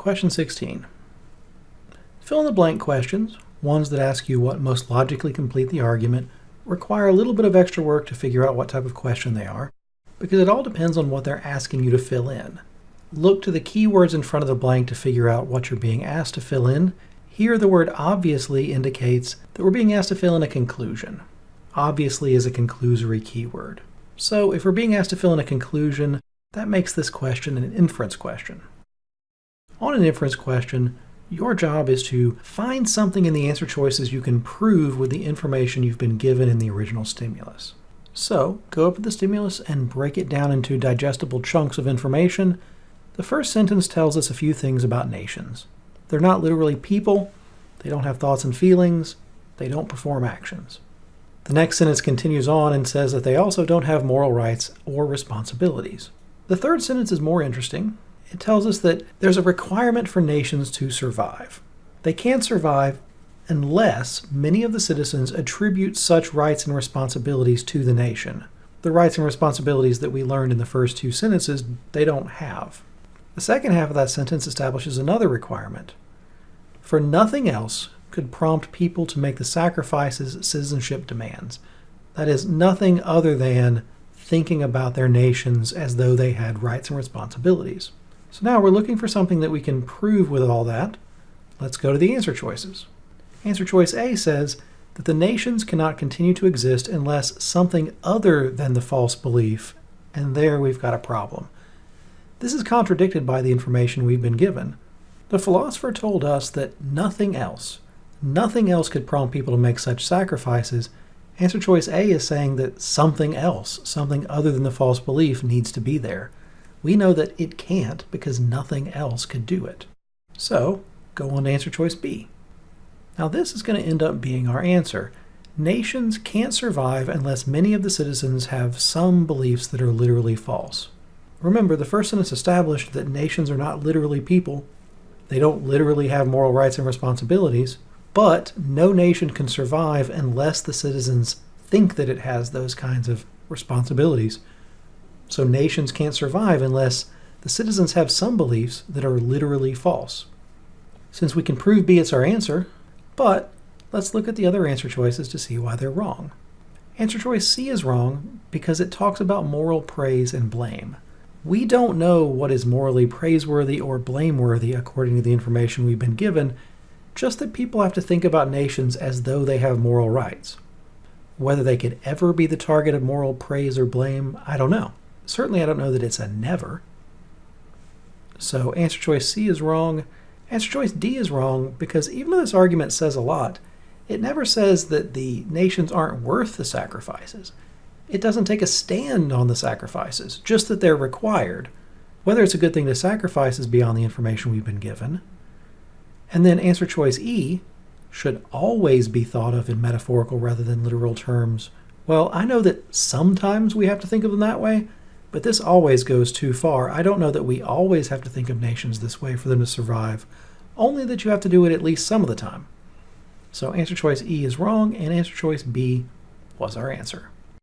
Question 16. Fill in the blank questions, ones that ask you what most logically complete the argument, require a little bit of extra work to figure out what type of question they are, because it all depends on what they're asking you to fill in. Look to the keywords in front of the blank to figure out what you're being asked to fill in. Here the word obviously indicates that we're being asked to fill in a conclusion. Obviously is a conclusory keyword. So if we're being asked to fill in a conclusion, that makes this question an inference question. On an inference question, your job is to find something in the answer choices you can prove with the information you've been given in the original stimulus. So go up to the stimulus and break it down into digestible chunks of information. The first sentence tells us a few things about nations. They're not literally people, they don't have thoughts and feelings, they don't perform actions. The next sentence continues on and says that they also don't have moral rights or responsibilities. The third sentence is more interesting. It tells us that there's a requirement for nations to survive. They can't survive unless many of the citizens attribute such rights and responsibilities to the nation. The rights and responsibilities that we learned in the first two sentences, they don't have. The second half of that sentence establishes another requirement. For nothing else could prompt people to make the sacrifices citizenship demands. That is, nothing other than thinking about their nations as though they had rights and responsibilities. So now we're looking for something that we can prove with all that. Let's go to the answer choices. Answer choice A says that the nations cannot continue to exist unless something other than the false belief, and there we've got a problem. This is contradicted by the information we've been given. The philosopher told us that nothing else could prompt people to make such sacrifices. Answer choice A is saying that something else, something other than the false belief, needs to be there. We know that it can't because nothing else could do it. So, go on to answer choice B. Now this is going to end up being our answer. Nations can't survive unless many of the citizens have some beliefs that are literally false. Remember, the first sentence established that nations are not literally people. They don't literally have moral rights and responsibilities, but no nation can survive unless the citizens think that it has those kinds of responsibilities. So nations can't survive unless the citizens have some beliefs that are literally false. Since we can prove B, it's our answer, but let's look at the other answer choices to see why they're wrong. Answer choice C is wrong because it talks about moral praise and blame. We don't know what is morally praiseworthy or blameworthy according to the information we've been given, just that people have to think about nations as though they have moral rights. Whether they could ever be the target of moral praise or blame, I don't know. Certainly I don't know that it's a never. So answer choice C is wrong. Answer choice D is wrong because even though this argument says a lot, it never says that the nations aren't worth the sacrifices. It doesn't take a stand on the sacrifices, just that they're required. Whether it's a good thing to sacrifice is beyond the information we've been given. And then answer choice E should always be thought of in metaphorical rather than literal terms. Well, I know that sometimes we have to think of them that way, but this always goes too far. I don't know that we always have to think of nations this way for them to survive, only that you have to do it at least some of the time. So answer choice E is wrong, and answer choice B was our answer.